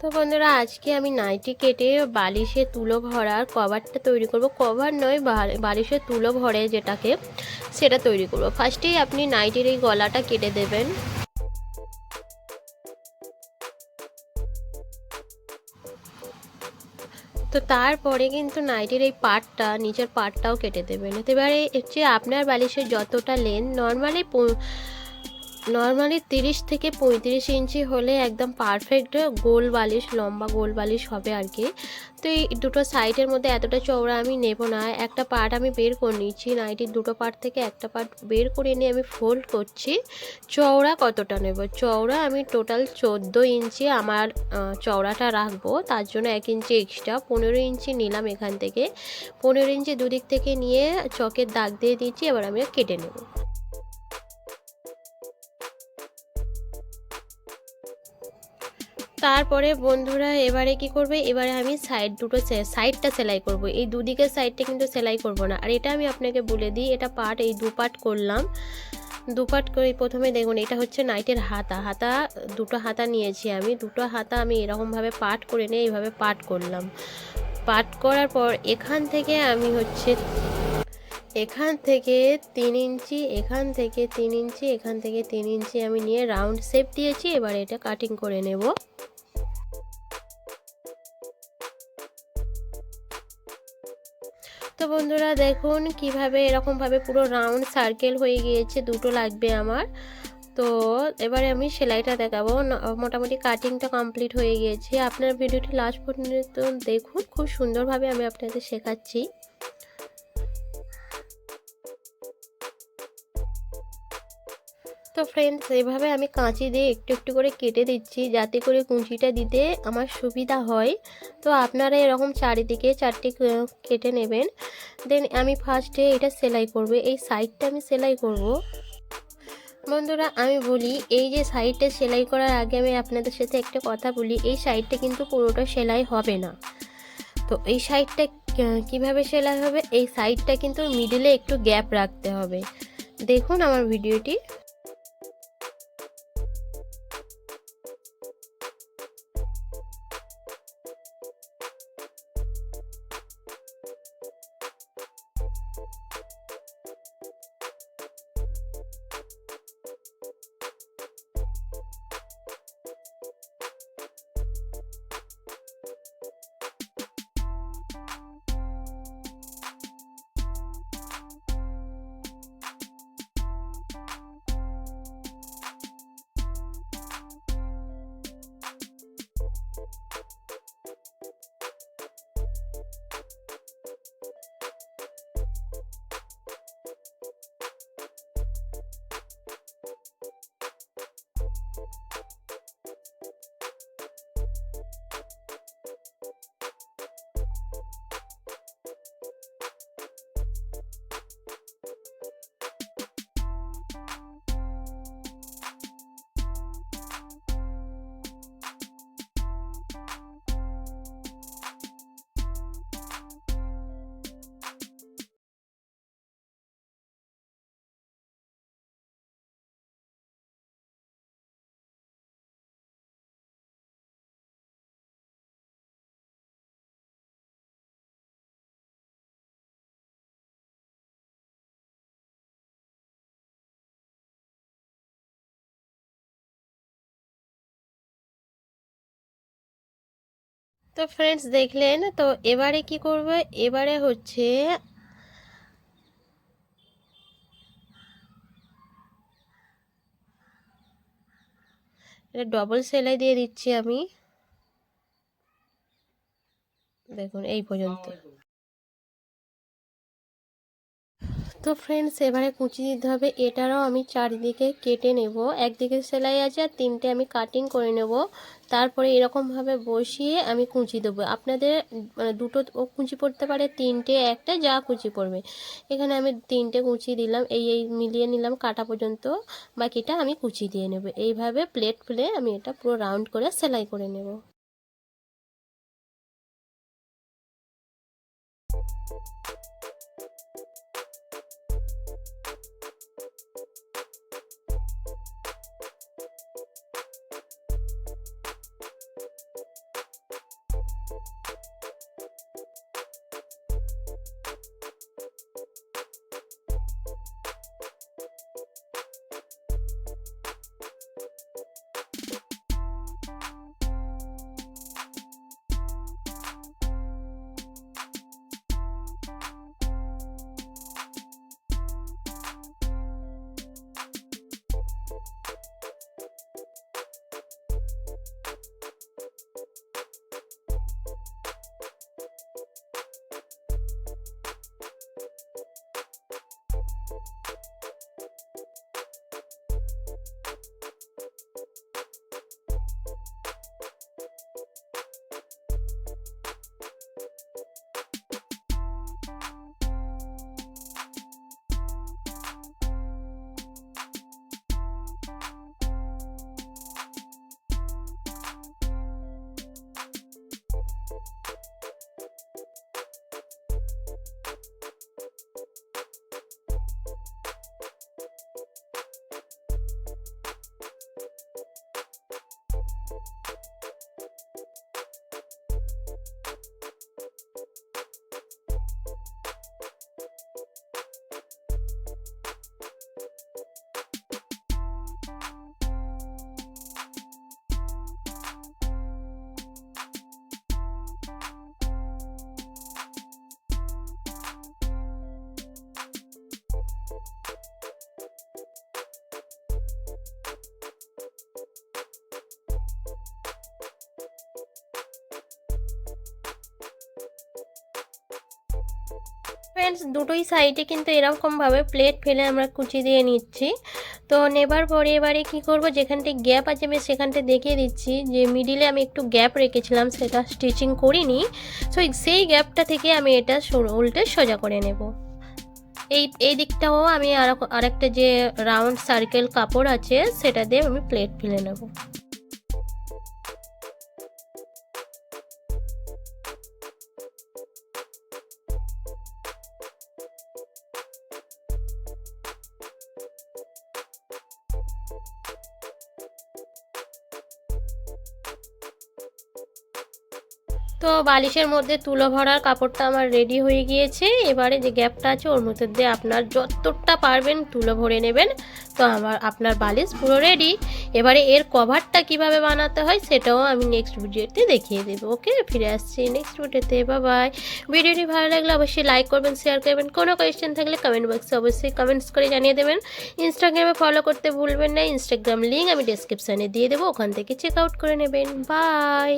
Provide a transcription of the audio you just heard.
তো বন্ধুরা, আজকে আমি নাইটি কেটে বালিশে তুলো ভরার কভারটা তৈরি করব। কভার নয়, বালিশে তুলো ভরে যেটাকে, সেটা তৈরি করব। ফার্স্টেই আপনি নাইটির এই গলাটা কেটে দেবেন। তো তারপরে কিন্তু নাইটির এই পার্টটা, নিচের পার্টটাও কেটে দেবেন। এবারে হচ্ছে আপনার বালিশের যতটা লেন্থ, নর্মালি 30 থেকে 35 ইঞ্চি হলে একদম পারফেক্ট গোল বালিশ, লম্বা গোল বালিশ হবে আর কি। তো এই দুটো সাইডের মধ্যে এতটা চওড়া আমি নেব না। একটা পার্ট আমি বের করে নিচ্ছি, নাইটির দুটো পার্ট থেকে একটা পার্ট বের করে নিয়ে আমি ফোল্ড করছি। চওড়া কতটা নেব? চওড়া আমি টোটাল 14 ইঞ্চি আমার চওড়াটা রাখবো। তার জন্য 1 ইঞ্চি এক্সট্রা 15 ইঞ্চি নিলাম এখান থেকে। 15 ইঞ্চি দুদিক থেকে নিয়ে চকের দাগ দিয়ে দিচ্ছি। এবার আমি কেটে নেব। তারপরে বন্ধুরা এবারে কি করবে, এবারে আমি সাইডটা সেলাই করব। এই দুদিকের সাইডটা কিন্তু সেলাই করব না। আর এটা আমি আপনাকে বলে দিই, এটা পার্ট, এই দু পার্ট করলাম। দু পার্ট করে প্রথমে দেখুন, এটা হচ্ছে নাইটের হাতা দুটো হাতা নিয়েছি আমি। দুটো হাতা আমি এরকমভাবে পার্ট করে নিয়ে এইভাবে পার্ট করলাম। পার্ট করার পর এখান থেকে আমি হচ্ছে এখান থেকে 3 ইঞ্চি, এখান থেকে 3 ইঞ্চি, এখান থেকে 3 ইঞ্চি আমি নিয়ে রাউন্ড শেপ দিয়েছি। এবার এটা কাটিং করে নেব। তো বন্ধুরা দেখুন কিভাবে এরকমভাবে পুরো রাউন্ড সার্কেল হয়ে গিয়েছে, দুটো লাগবে আমার। তো এবারে আমি সেলাইটা দেখাবো। মোটামুটি কাটিংটা কমপ্লিট হয়ে গিয়েছে। আপনার ভিডিওটি লাস্ট পর্যন্ত দেখুন, খুব সুন্দরভাবে আমি আপনাদের শেখাচ্ছি। তো ফ্রেন্ডস, এইভাবে আমি কাঁচি দিয়ে একটু একটু করে কেটে দিচ্ছি, যাতে করে কুঁচিটা দিতে আমার সুবিধা হয়। তো আপনারা এরকম চারিদিকে 4টে কেটে নেবেন। দেন আমি ফার্স্টে এটা সেলাই করব। এই সাইডটা আমি সেলাই করব। বন্ধুরা আমি বলি, এই যে সাইডটা সেলাই করার আগে আমি আপনাদের সাথে একটা কথা বলি, এই সাইডটা কিন্তু পুরোটা সেলাই হবে না। তো এই সাইডটা কিভাবে সেলাই হবে, এই সাইডটা কিন্তু মিডিলে একটু গ্যাপ রাখতে হবে। দেখুন আমার ভিডিওটি। তো ফ্রেন্ডস দেখলেন তো, এবারে কি করব, এবারে হচ্ছে এটা ডবল সেলাই দিয়ে দিচ্ছি আমি। দেখুন এই পর্যন্ত। তো ফ্রেন্ডস এবারে কুচি দিতে হবে। এটারও আমি চারিদিকে কেটে নেব। একদিকে সেলাই আছে আর 3টে আমি কাটিং করে নেব। তারপরে এরকমভাবে বসিয়ে আমি কুচি দেবো। আপনাদের দুটো কুচি পড়তে পারে, 3টে, একটা, যা কুচি পড়বে। এখানে আমি 3টে কুচি দিলাম, এই মিলিয়ে নিলাম কাটা পর্যন্ত। বাকিটা আমি কুচি দিয়ে নেব। এইভাবে প্লেট প্লে আমি এটা পুরো রাউন্ড করে সেলাই করে নেব। ফ্রেন্ডস, দুটোই সাইডে কিন্তু এরকমভাবে প্লেট ফেলে আমরা কুচি দিয়ে নিচ্ছি। তো নেবার পরে এবারে কী করব, যেখানটায় গ্যাপ আছে আমি সেখানটা দেখিয়ে দিচ্ছি যে মিডিলে আমি একটু গ্যাপ রেখেছিলাম, সেটা স্টিচিং করিনি। সো সেই গ্যাপটা থেকে আমি এটা উল্টে সোজা করে নেব। এই দিকটাও আমি আরেকটা যে রাউন্ড সার্কেল কাপড় আছে সেটা দিয়ে আমি প্লেট ফেলে নেব। তো বালিশের মধ্যে তুলো ভরার কাপড়টা আমার রেডি হয়ে গিয়েছে। এবারে যে গ্যাপটা আছে ওর মধ্যে দিয়ে আপনার যতটা পারবেন তুলো ভরে নেবেন। তো আপনার বালিশ পুরো রেডি। এবারে এর কভারটা কিভাবে বানাতে হয় সেটাও আমি নেক্সট ভিডিওতে দেখিয়ে দেবো। ওকে, ফিরে আসছি নেক্সট ভিডিওতে। বাই। ভিডিওটি ভালো লাগলে অবশ্যই লাইক করবেন, শেয়ার করবেন। কোনো কোয়েশ্চেন থাকলে কমেন্ট বক্সে অবশ্যই কমেন্টস করে জানিয়ে দেবেন। ইনস্টাগ্রামে ফলো করতে ভুলবেন না। ইনস্টাগ্রাম লিঙ্ক আমি ডেসক্রিপশানে দিয়ে দেবো, ওখান থেকে চেক আউট করে নেবেন। বাই।